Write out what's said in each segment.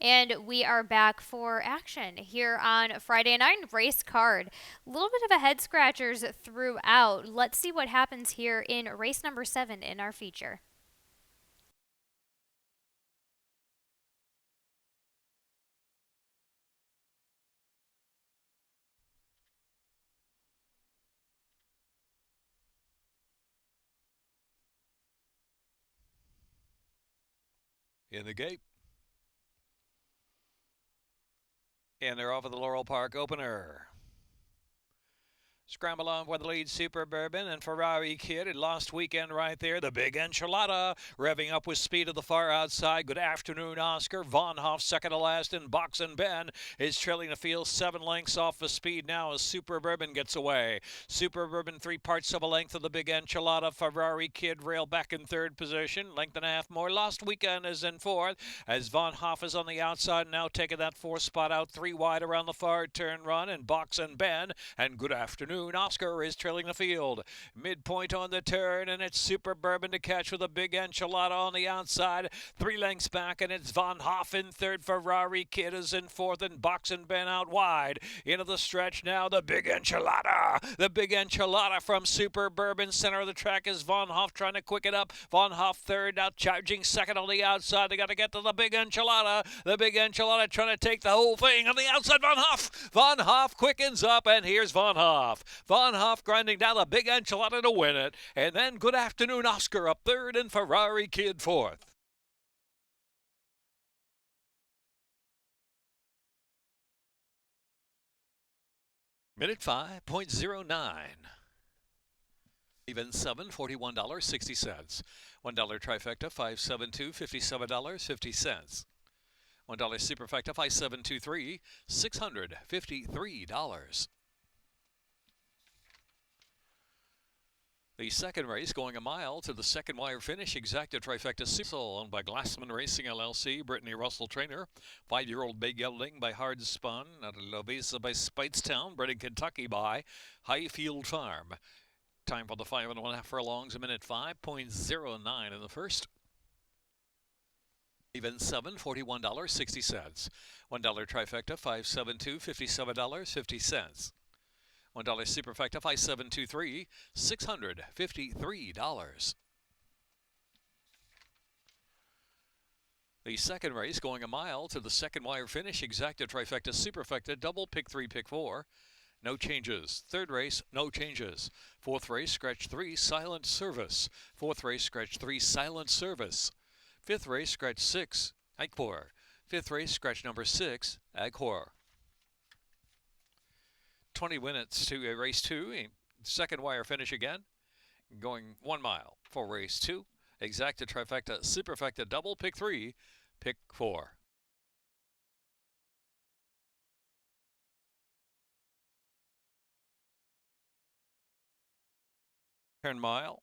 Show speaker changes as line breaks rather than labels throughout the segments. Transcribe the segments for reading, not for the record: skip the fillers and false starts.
And we are back for action here on Friday Night Race Card. A little bit of a head scratchers throughout. Let's see what happens here in race number 7 in our feature.
In the gate. And they're off of the Laurel Park opener. Scramble on for the lead, Super Bourbon and Ferrari Kid. It lost weekend right there. The big enchilada revving up with speed to the far outside. Good afternoon, Oscar. Von Hoff second to last in Box and Ben is trailing the field 7 lengths off the speed now as Super Bourbon gets away. Super Bourbon 3 parts of a length of the big enchilada. Ferrari Kid rail back in third position. Length and a half more. Lost weekend is in fourth as Von Hoff is on the outside now taking that 4th spot out 3 wide around the far turn run and Box and Ben. And good afternoon. Oscar is trailing the field. Midpoint on the turn, and it's Super Bourbon to catch with a big enchilada on the outside. 3 lengths back, and it's Von Hoff in third. Ferrari Kid is in fourth, and Box and Ben out wide. Into the stretch now, the big enchilada. The big enchilada from Super Bourbon. Center of the track is Von Hoff trying to quick it up. Von Hoff third, out charging second on the outside. They got to get to the big enchilada. The big enchilada trying to take the whole thing on the outside. Von Hoff. Von Hoff quickens up, and here's Von Hoff. Von Hoff grinding down the big enchilada to win it. And then Good Afternoon Oscar up third and Ferrari Kid fourth. Minute 5.09. Even 7, $41.60. $1 trifecta, 572, $57.50. $1 superfecta, 5723, $653. The second race going a mile to the second wire finish. Exacta Trifecta Super owned by Glassman Racing LLC. Brittany Russell Trainer. 5-year-old Big Gelding by Hard Spun. Out of Lovisa by Speightstown. Bred in Kentucky by Highfield Farm. Time for the 5 1/2 furlongs. A minute 5.09 in the first. Even 7, $41.60. $1 trifecta, 572, $57.50. $1 superfecta, 5723, $653. The second race going a mile to the second wire finish. Exacta Trifecta Superfecta double pick 3 pick 4. No changes. Third race, no changes. Fourth race, scratch 3, silent service. Fourth race, scratch 3, silent service. Fifth race, scratch 6, Agpor. Fifth race, scratch number 6, Agpor. 20 minutes to race 2, a second wire finish again, going 1 mile for race 2. Exacta Trifecta Superfecta double pick 3, pick 4. Turn mile.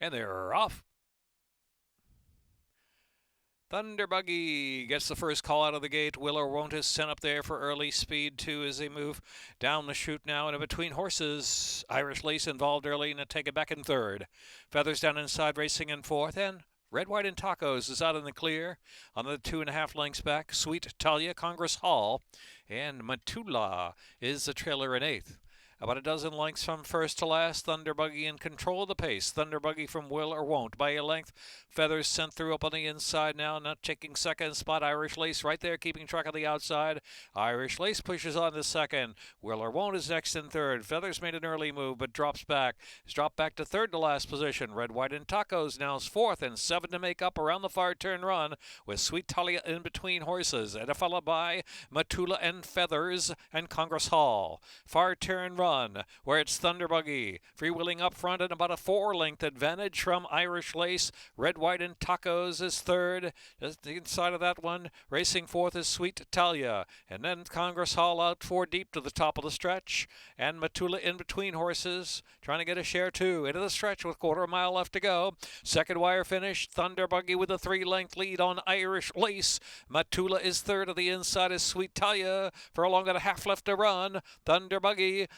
And they're off. Thunder Buggy gets the first call out of the gate. Will or Won't is sent up there for early speed, too, as they move down the chute now. And in between horses, Irish Lace involved early and take it back in third. Feathers down inside, racing in fourth. And Red, White, and Tacos is out in the clear on the 2.5 lengths back. Sweet Talia, Congress Hall, and Matula is the trailer in eighth. About a dozen lengths from first to last. Thunder Buggy in control of the pace. Thunder Buggy from Will or Won't by a length. Feathers sent through up on the inside now, not taking second spot. Irish Lace right there, keeping track of the outside. Irish Lace pushes on to second. Will or Won't is next in third. Feathers made an early move, but drops back. He's dropped back to third to last position. Red, White, and Tacos now is fourth, and 7 to make up around the far turn run with Sweet Talia in between horses. And a followed by Matula and Feathers and Congress Hall. Far turn run. run, where it's Thunder Buggy freewheeling up front at about a 4-length advantage from Irish Lace. Red, White, and Tacos is third. Just inside of that one, racing fourth is Sweet Talia. And then Congress Hall out 4 deep to the top of the stretch. And Matula in between horses, trying to get a share too. Into the stretch with quarter mile left to go. Second wire finish, Thunder Buggy with a 3-length lead on Irish Lace. Matula is third. To the inside is Sweet Talia. Furlong got a half left to run. Thunder Buggy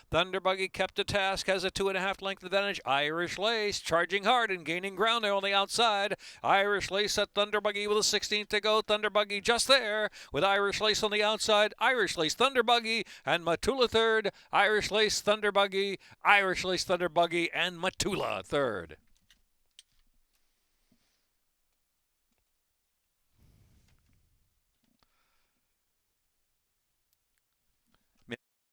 kept to task, has a 2.5 length advantage. Irish Lace charging hard and gaining ground there on the outside. Irish Lace at Thunder Buggy with a 16th to go. Thunder Buggy just there with Irish Lace on the outside. Irish Lace, Thunder Buggy, and Matula third. Irish Lace, Thunder Buggy, Irish Lace, Thunder Buggy, and Matula third.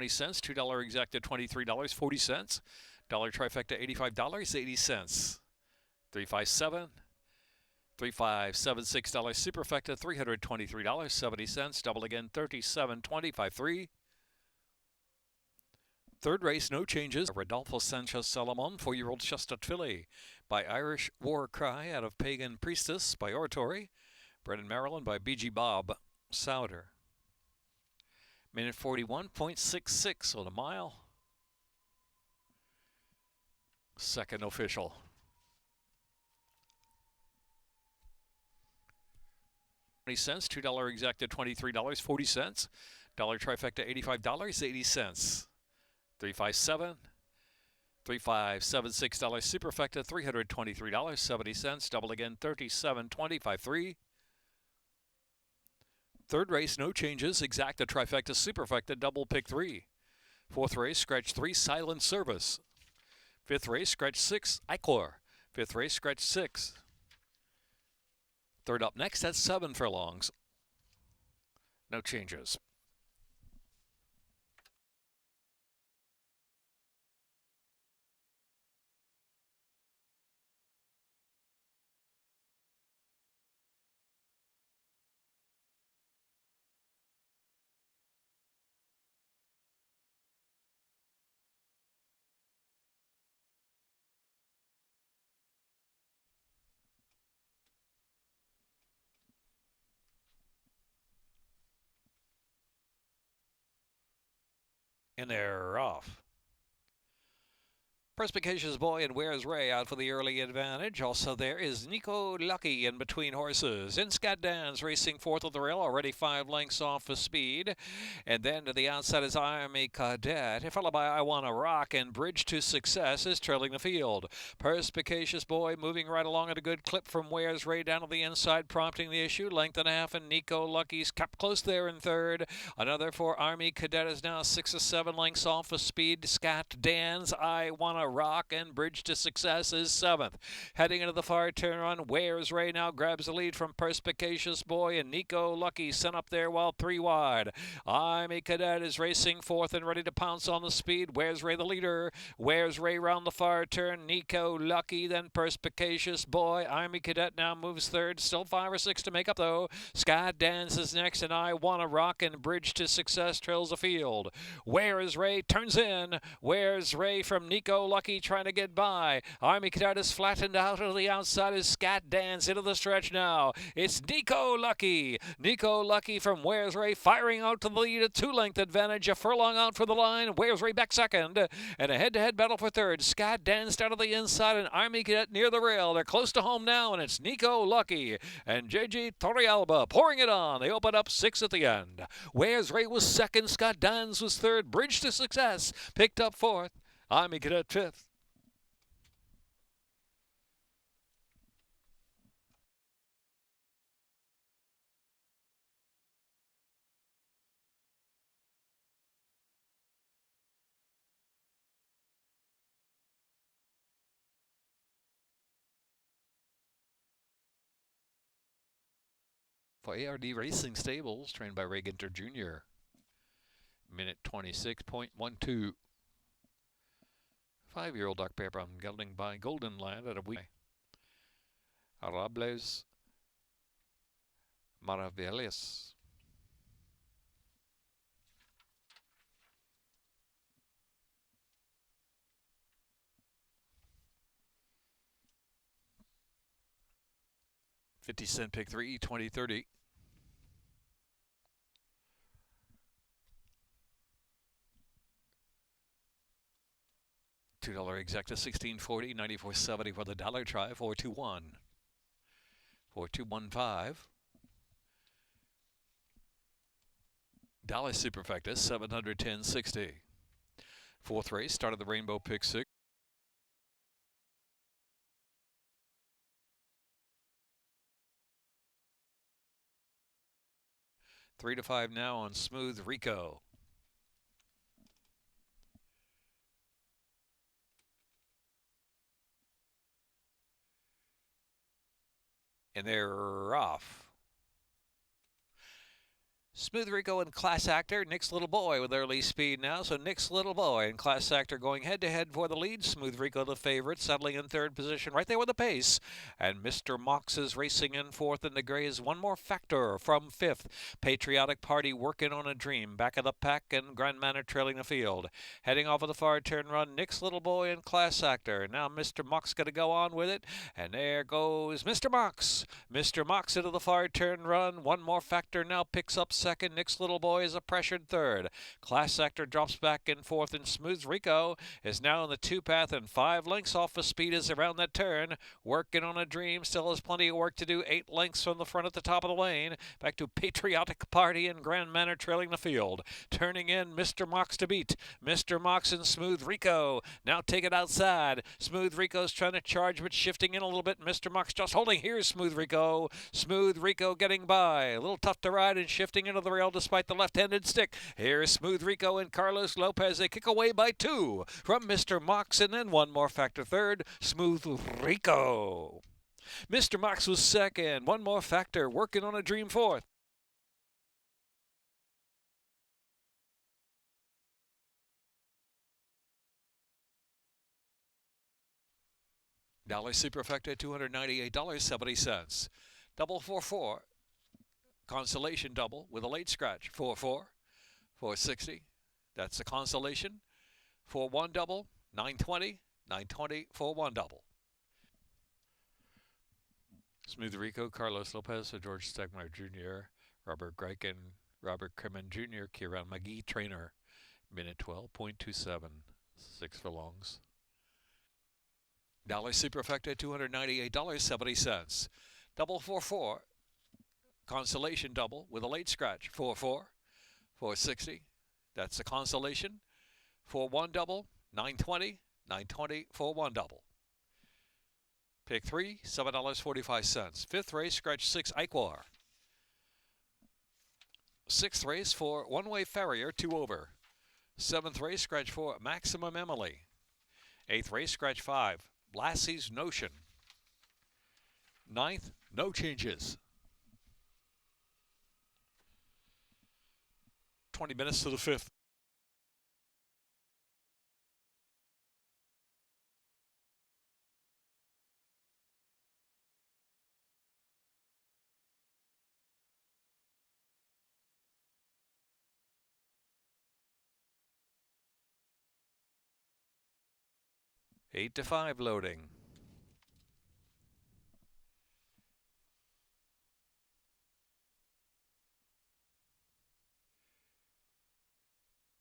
$0.20, $2 exacta $23.40, dollar trifecta $85.80, 357, $3576 superfecta $323.70, double again $37.25.3. Third race, no changes. Rodolfo Sanchez Salomon, 4-year-old Shustat filly by Irish War Cry out of Pagan Priestess by Oratory, bred in Maryland by BG Bob Souder. Minute 41.66 on a mile. Second official. $0.20, $2 exacta $23.40, dollar trifecta $85.80, 357, $3576 superfecta $323.70, double again $37.25.3. Third race, no changes. Exacta, trifecta, superfecta, double pick 3. Fourth race, scratch 3, silent service. Fifth race, scratch 6, Icor. Fifth race, scratch 6. Third up next, that's 7 furlongs. No changes. And they're off. Perspicacious Boy and Where's Ray out for the early advantage. Also there is Nico Lucky in between horses. In Scott Dan's racing fourth of the rail, already 5 lengths off of speed. And then to the outside is Army Cadet, followed by I Wanna Rock, and Bridge to Success is trailing the field. Perspicacious Boy moving right along at a good clip from Where's Ray down to the inside, prompting the issue. Length and a half, and Nico Lucky's kept close there in third. Another for Army Cadet is now 6 or 7 lengths off of speed. Scott Dan's I Wanna Rock and Bridge to Success is 7th. Heading into the far turn run, Where's Ray now grabs the lead from Perspicacious Boy, and Nico Lucky sent up there while 3 wide. Army Cadet is racing fourth and ready to pounce on the speed. Where's Ray the leader? Where's Ray round the far turn? Nico Lucky, then Perspicacious Boy. Army Cadet now moves third. Still 5 or 6 to make up though. Scott dances next, and I Wanna Rock and Bridge to Success trails the field. Where's Ray turns in. Where's Ray from Nico Lucky trying to get by. Army Cadet is flattened out to the outside as Scott Dance into the stretch now. It's Nico Lucky. Nico Lucky from Where's Ray firing out to the lead, a 2-length advantage, a furlong out for the line. Where's Ray back second, and a head-to-head battle for third. Scott Dance out of the inside, and Army Cadet near the rail. They're close to home now, and it's Nico Lucky and JG Torrealba pouring it on. They open up 6 at the end. Where's Ray was second. Scott Dance was third. Bridge to Success picked up fourth. Army Cadet fifth. For ARD Racing Stables, trained by Ray Ginter Jr. Minute 26.12. 5-year-old Dark Pair Brown gelding by Golden Land at a week. Arables Maravillas. 50-cent pick 3, 20, 30. $2 exacta 16.40, 94.70 for the dollar try. 421. 4215. Dollar superfecta 710.60. Fourth race, started the rainbow pick 6. 3 to 5 now on Smooth Rico. And they're off. Smooth Rico and Class Actor, Nick's Little Boy with early speed now. So Nick's Little Boy and Class Actor going head-to-head for the lead. Smooth Rico the favorite, settling in third position right there with the pace. And Mr. Mox is racing in fourth, and the gray is one more factor from fifth. Patriotic Party working on a dream. Back of the pack, and Grand Manor trailing the field. Heading off of the far turn run, Nick's Little Boy and Class Actor. Now Mr. Mox going to go on with it. And there goes Mr. Mox. Mr. Mox into the far turn run. One more factor now picks up second. Nick's Little Boy is a pressured third. Class Actor drops back in fourth, and Smooth Rico is now in the two path and 5 lengths off the speed is around that turn. Working on a dream, still has plenty of work to do. 8 lengths from the front at the top of the lane. Back to Patriotic Party and Grand Manor trailing the field. Turning in, Mr. Mox to beat. Mr. Mox and Smooth Rico now take it outside. Smooth Rico's trying to charge, but shifting in a little bit. Mr. Mox just holding. Here's Smooth Rico. Smooth Rico getting by. A little tough to ride and shifting into the rail despite the left-handed stick. Here's Smooth Rico and Carlos Lopez. They kick away by 2 from Mr. Mox, and then one more factor third. Smooth Rico. Mr. Mox was second. One more factor working on a dream fourth. Dollar superfecta $298.70. Double 4-4. Consolation double with a late scratch. 4-4. 460. That's the consolation. 4-1 double. 920. 920. 4-1 double. Smooth Rico, Carlos Lopez, George Stegmeyer Jr., Robert Greichen, Robert Kremen Jr., Kieran McGee, trainer. Minute 12.27. 6 furlongs. Dollar superfecta $298.70. Double 4-4. Consolation double with a late scratch. 4-4. 460. That's the consolation. 4-1 double. 920. 920. 4-1 double. Pick 3, $7.45. Fifth race, scratch 6, Iquar. Sixth race for One-Way Farrier, 2 over. Seventh race, scratch 4, Maximum Emily. Eighth race, scratch 5, Lassie's Notion. Ninth, no changes. 20 minutes to the fifth. Eight to 5 loading.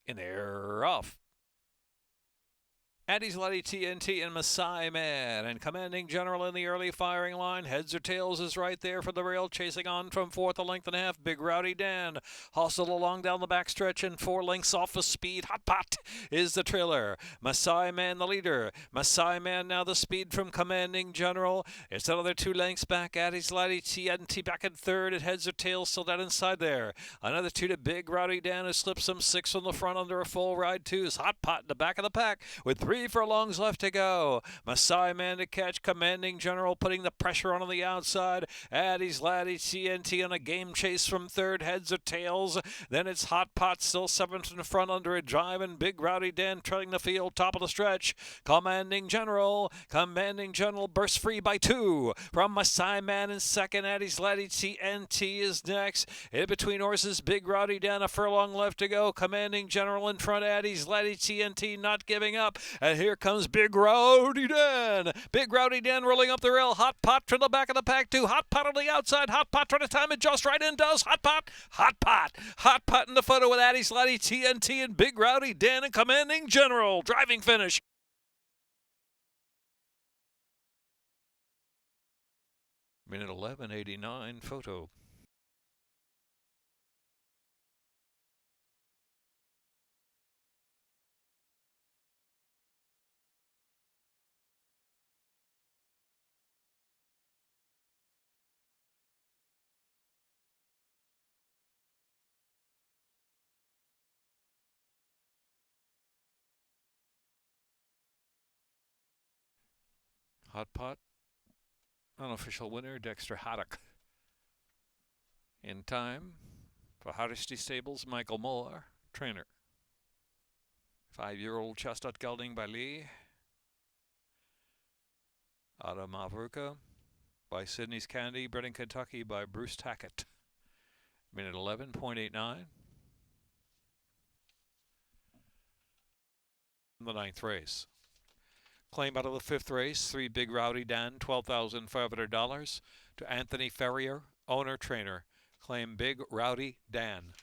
And they're off. Addie's Letty TNT and Masai Man, and Commanding General in the early firing line. Heads or tails is right there for the rail, chasing on from fourth, a length and a half. Big Rowdy Dan hustled along down the backstretch and 4 lengths off the speed. Hot Pot is the trailer. Masai Man the leader. Masai Man now the speed from Commanding General. It's another 2 lengths back. Addie's Letty TNT back in third. It heads or tails still down inside there. Another 2 to Big Rowdy Dan, who slips some 6 on the front under a full ride. 2's Hot Pot in the back of the pack with 3 furlongs left to go. Masai Man to catch. Commanding General putting the pressure on the outside. Addie's Laddie TNT on a game chase from third. Heads or tails. Then it's Hot Pot still 7th in the front under a drive, and Big Rowdy Dan trailing the field top of the stretch. Commanding General. Commanding General bursts free by 2 from Masai Man in second. Addie's Laddie TNT is next. In between horses, Big Rowdy Dan, a furlong left to go. Commanding General in front. Addie's Laddie TNT not giving up. And here comes Big Rowdy Dan. Big Rowdy Dan rolling up the rail. Hot Pot to the back of the pack, too. Hot Pot on the outside. Hot Pot trying to time it just right and does. Hot Pot. Hot Pot. Hot Pot in the photo with Addie Slotty, TNT, and Big Rowdy Dan and Commanding General. Driving finish. Minute 11:89 photo. Hot Pot. Unofficial winner, Dexter Haddock. In time for Hardesty Stables, Michael Moore, trainer. 5-year-old Chestnut Gelding by Lee. Out of Mavruka by Sydney's Candy, bred in Kentucky by Bruce Tackett. Minute 11:89. The 9th race. Claim out of the 5th race, 3 Big Rowdy Dan, $12,500 to Anthony Ferrier, owner trainer. Claim Big Rowdy Dan.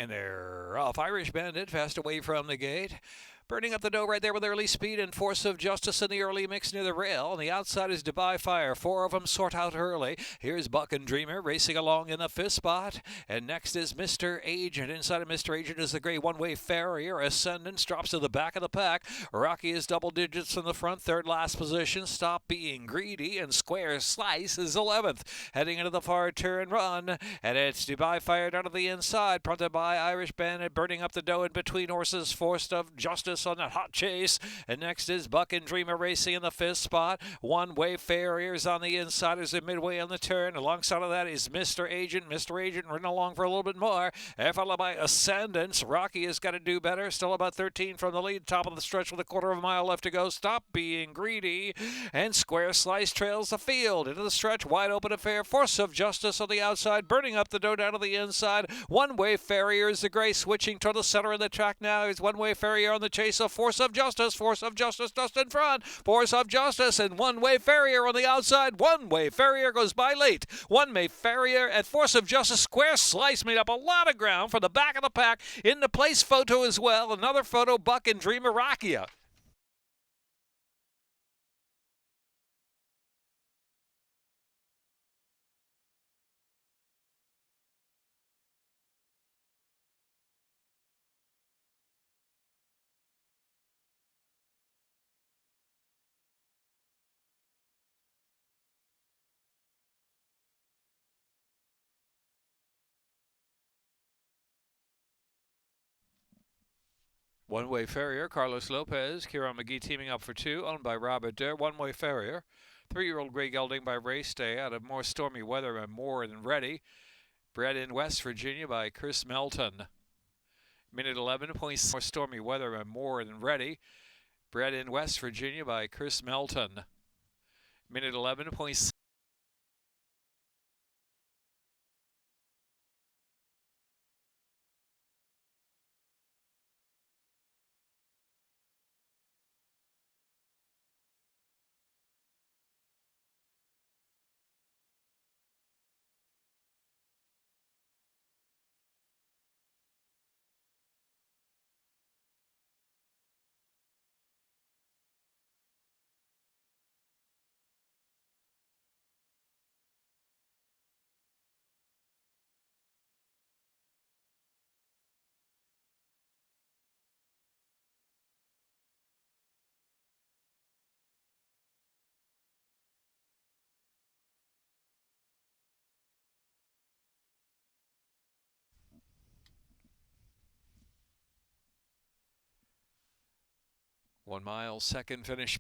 And they're off. Irish Bandit fast away from the gate. Burning up the dough right there with early speed and Force of Justice in the early mix near the rail. On the outside is Dubai Fire. 4 of them sort out early. Here's Buck and Dreamer racing along in the 5th spot. And next is Mr. Agent. Inside of Mr. Agent is the gray one-way Farrier. Ascendance drops to the back of the pack. Rocky is double digits in the front. 3rd last position. Stop Being Greedy. And Square Slice is 11th. Heading into the far turn run. And it's Dubai Fire down to the inside. Fronted by Irish Bandit. Burning up the dough in between horses. Force of Justice on that hot chase. And next is Buck and Dreamer racing in the 5th spot. One-way Farriers on the inside as they're midway on the turn. Alongside of that is Mr. Agent. Mr. Agent running along for a little bit more. Followed by Ascendance. Rocky has got to do better. Still about 13 from the lead. Top of the stretch with a quarter of a mile left to go. Stop Being Greedy. And Square Slice trails the field. Into the stretch. Wide open affair. Force of Justice on the outside. Burning up the dough down to the inside. One-way Farriers the gray switching toward the center of the track now. Is One-way Farrier on the chase. So Force of Justice. Force of Justice just in front. Force of Justice and One-way Farrier on the outside. One-way Farrier goes by late. One-way Farrier at Force of Justice. Square Slice made up a lot of ground for the back of the pack. In the place photo as well. Another photo, Buck and Dreamer Rakia. One-way Farrier, Carlos Lopez, Kieran McGee teaming up for 2, owned by Robert Dare. One-way Farrier, 3-year-old Gray Gelding by Race Day out of more stormy weather and more than ready. Bred in West Virginia by Chris Melton. Minute 11 points. More stormy weather and more than ready. Bred in West Virginia by Chris Melton. Minute 11 points. 1 mile, second finish.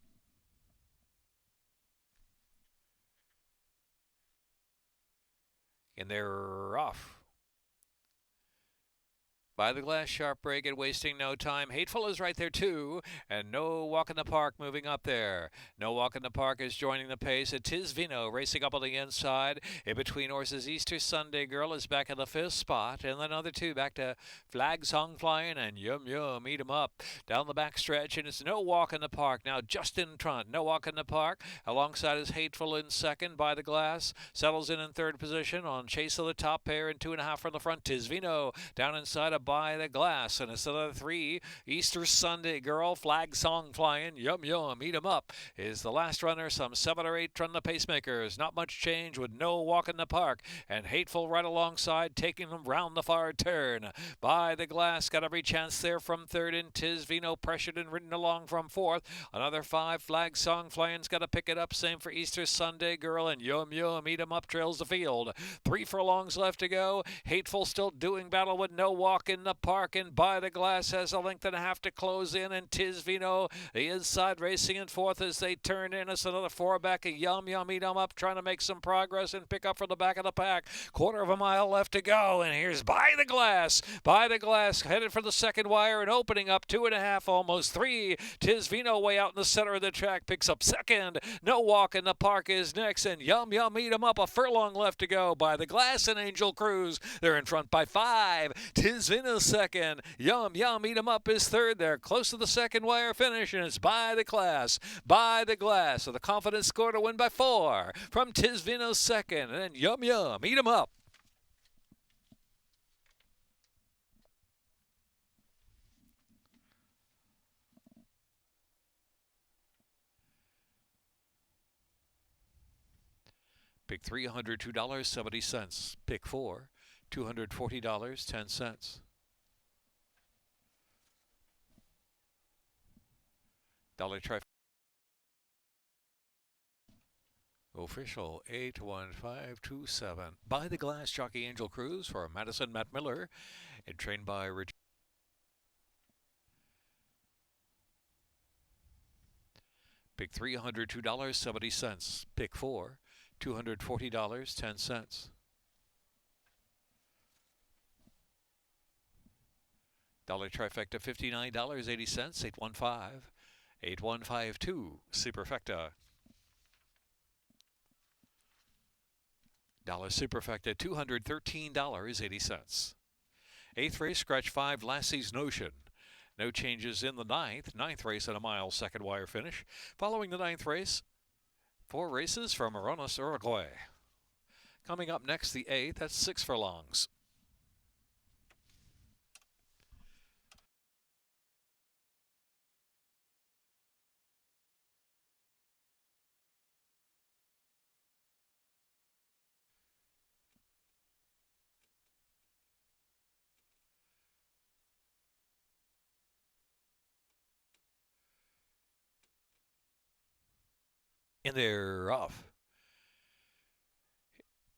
And they're off. By the glass, sharp break and wasting no time. Hateful is right there too, and No Walk in the Park moving up there. No Walk in the Park is joining the pace. It is Vino racing up on the inside. In between horses, Easter Sunday Girl is back in the fifth spot, and then other two back to Flag Song Flying and Yum Yum Eat 'em Up down the back stretch, and it's No Walk in the Park now just in front. No Walk in the Park alongside is Hateful in second. By the glass settles in third position on chase of the top pair and 2.5 from the front. Tis Vino down inside a By the glass, and it's another three. Easter Sunday Girl, Flag Song Flying, Yum Yum, Eat 'em Up is the last runner. Some 7 or 8 run the pacemakers. Not much change with No Walk in the Park, and Hateful right alongside, taking them round the far turn. By the glass, got every chance there from third, and Tis Vino pressured and ridden along from fourth. Another 5, Flag Song Flying's got to pick it up. Same for Easter Sunday Girl, and Yum Yum, Eat 'em Up trails the field. 3 furlongs left to go. Hateful still doing battle with No Walk in the Park, and By the glass has a length and a half to close in, and Tis Vino the inside racing in fourth as they turn in. It's another 4 back of Yum Yum Eat 'em Up trying to make some progress and pick up from the back of the pack. Quarter of a mile left to go, and here's By the glass. By the glass headed for the second wire and opening up 2.5, almost 3. Tis Vino way out in the center of the track picks up second. No Walk in the Park is next, and Yum Yum Eat 'em Up a furlong left to go. By the glass and Angel Cruise, they're in front by 5. Tis Vino second. Yum Yum Eat 'em Up is third. They're close to the second wire finish, and it's By the glass. By the glass with a confident score to win by 4 from Tis Vino second, and then Yum Yum Eat 'em Up. Pick 3, $102.70. Pick 4, $240.10. Dollar try. Official 81527. By the glass, jockey Angel Cruz for Madison Matt Miller, and trained by Richard. Pick 3, $102.70. Pick 4, $240.10. Dollar trifecta, $59.80. 815-8152. Superfecta. Dollar Superfecta, $213.80. Eighth race, scratch 5, Lassie's Notion. No changes in the ninth. Ninth race at a mile, second wire finish. Following the ninth race, 4 races from Morones, Uruguay. Coming up next, the eighth. That's 6 furlongs. And they're off.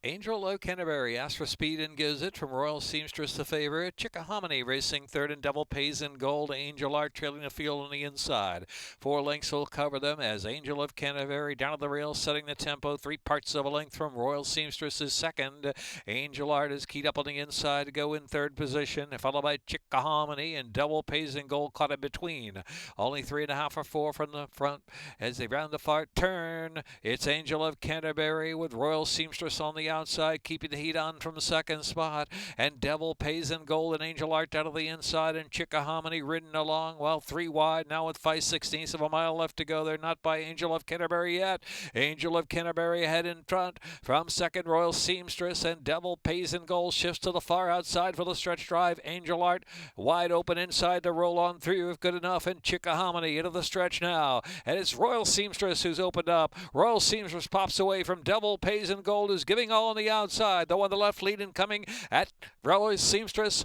Angel of Canterbury asks for speed and gives it from Royal Seamstress the favorite. Chickahominy racing third, and Devil Pays in gold. Angel Art trailing the field on the inside. 4 lengths will cover them as Angel of Canterbury down at the rail setting the tempo. 3 parts of a length from Royal Seamstress is second. Angel Art is keyed up on the inside to go in third position, followed by Chickahominy, and Devil Pays in gold caught in between. Only 3.5 or 4 from the front as they round the far turn. It's Angel of Canterbury with Royal Seamstress on the outside, keeping the heat on from the second spot, and Devil Pays in gold and Angel Art out of the inside, and Chickahominy ridden along, well, 3 wide now with 5/16 of a mile left to go. They're not by Angel of Canterbury yet. Angel of Canterbury ahead in front from second, Royal Seamstress, and Devil Pays in gold shifts to the far outside for the stretch drive. Angel Art wide open inside to roll on through if good enough, and Chickahominy into the stretch now, and it's Royal Seamstress who's opened up. Royal Seamstress pops away from Devil Pays in gold, who's giving all on the outside. Though on the left leading coming at Royal Seamstress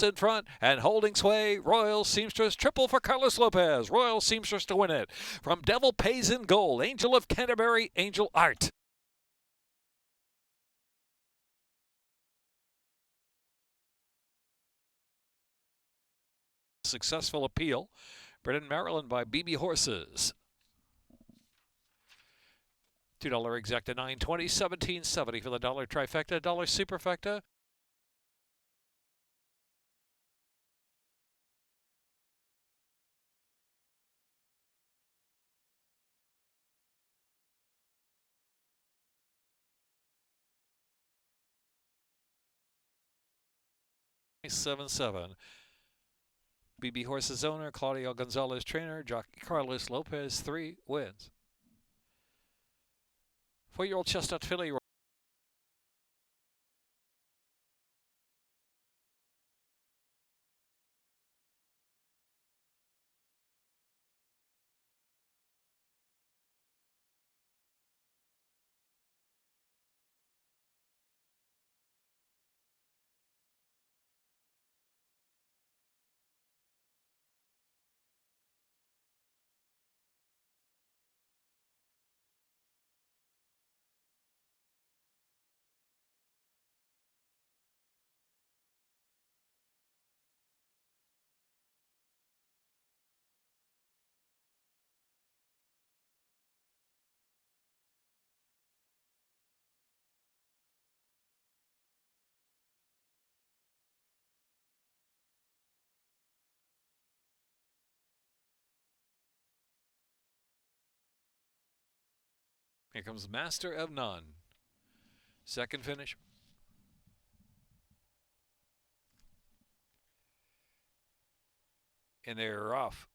in front and holding sway. Royal Seamstress triple for Carlos Lopez. Royal Seamstress to win it. From Devil Pays in gold, Angel of Canterbury, Angel Art. Successful appeal Brennan, Maryland by BB Horses. $2 exacta, 920, 1770 for the dollar trifecta, dollar superfecta. $7.7. BB Horses owner, Claudio Gonzalez trainer, jockey Carlos Lopez, 3 wins. 4-year-old Chestnut filly. Here comes Master of None. Second finish. And they're off.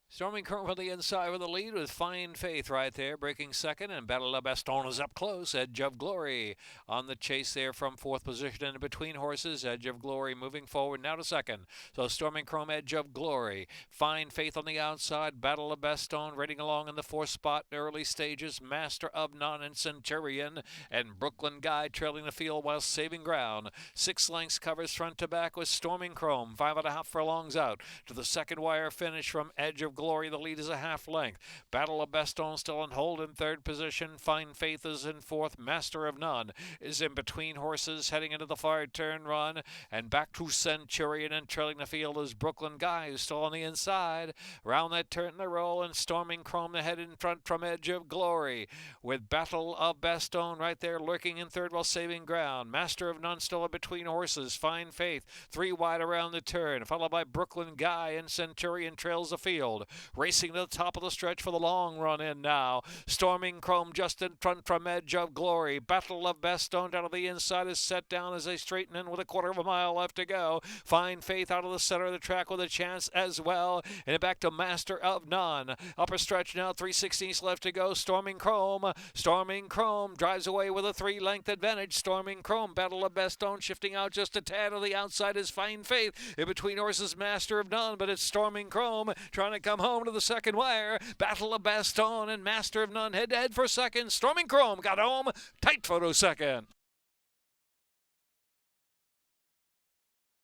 Storming Chrome on the inside with the lead with Fine Faith right there, breaking second, and Battle of Baston is up close. Edge of Glory on the chase there from fourth position and between horses. Edge of Glory moving forward now to second. So Storming Chrome, Edge of Glory. Fine Faith on the outside. Battle of Baston rating along in the fourth spot in early stages. Master of None and Centurion, and Brooklyn Guy trailing the field while saving ground. 6 lengths covers front to back with Storming Chrome. 5.5 furlongs out to the second wire finish from Edge of Glory. The lead is a half length. Battle of Baston still on hold in third position. Fine Faith is in fourth. Master of None is in between horses heading into the far turn run. And back to Centurion, and trailing the field is Brooklyn Guy, who's still on the inside. Round that turn they roll, and Storming Chrome ahead in front from Edge of Glory. With Battle of Baston right there lurking in third while saving ground. Master of None still in between horses. Fine Faith 3 wide around the turn, followed by Brooklyn Guy, and Centurion trails the field. Racing to the top of the stretch for the long run in now. Storming Chrome just in front from Edge of Glory. Battle of Baston down to the inside is set down as they straighten in with a quarter of a mile left to go. Fine Faith out of the center of the track with a chance as well. And back to Master of None. Upper stretch now, 3/16 left to go. Storming Chrome. Storming Chrome drives away with a 3-length advantage. Storming Chrome. Battle of Baston shifting out just a tad on the outside is Fine Faith. In between horses, Master of None, but it's Storming Chrome trying to come home to the second wire. Battle of Baston and Master of None head-to-head for second. Storming Chrome got home. Tight photo second.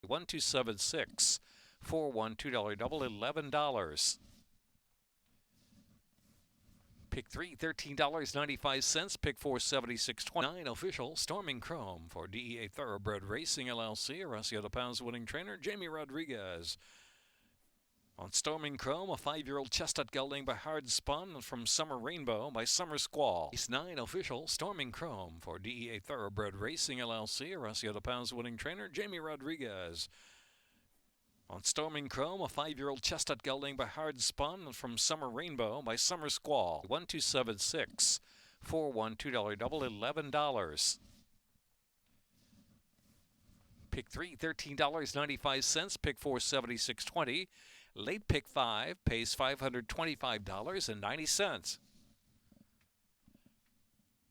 1276 4-1 $2 double, $11. Pick 3, $13.95. Pick 4, $76.29. Official Storming Chrome for DEA Thoroughbred Racing LLC. Horacio de Paz winning trainer Jamie Rodriguez. On Storming Chrome, a 5-year-old chestnut gelding by Hard Spun from Summer Rainbow by Summer Squall. Race 9 official Storming Chrome for DEA Thoroughbred Racing LLC. Horacio de Paz winning trainer Jamie Rodriguez. On Storming Chrome, a 5-year-old chestnut gelding by Hard Spun from Summer Rainbow by Summer Squall. 1276 4-1 $2 double, $11. Pick 3, $13.95. Pick 4, $76.20. Late pick 5 pays $525.90.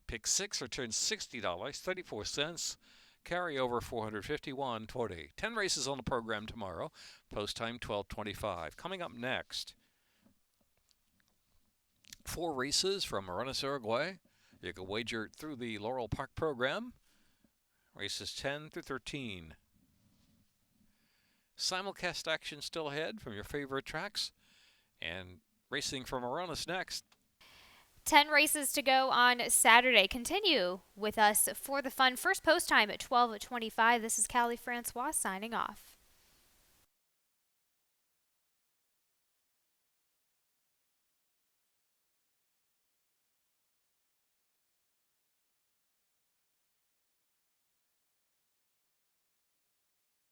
Pick 6 returns $60.34. Carry over $451.40. 10 races on the program tomorrow. Post time 12:25. Coming up next, 4 races from Marones, Uruguay. You can wager through the Laurel Park program. Races 10 through 13. Simulcast action still ahead from your favorite tracks. And racing from Marones next.
10 races to go on Saturday. Continue with us for the fun. First post time at 12:25. This is Callie Francois signing off.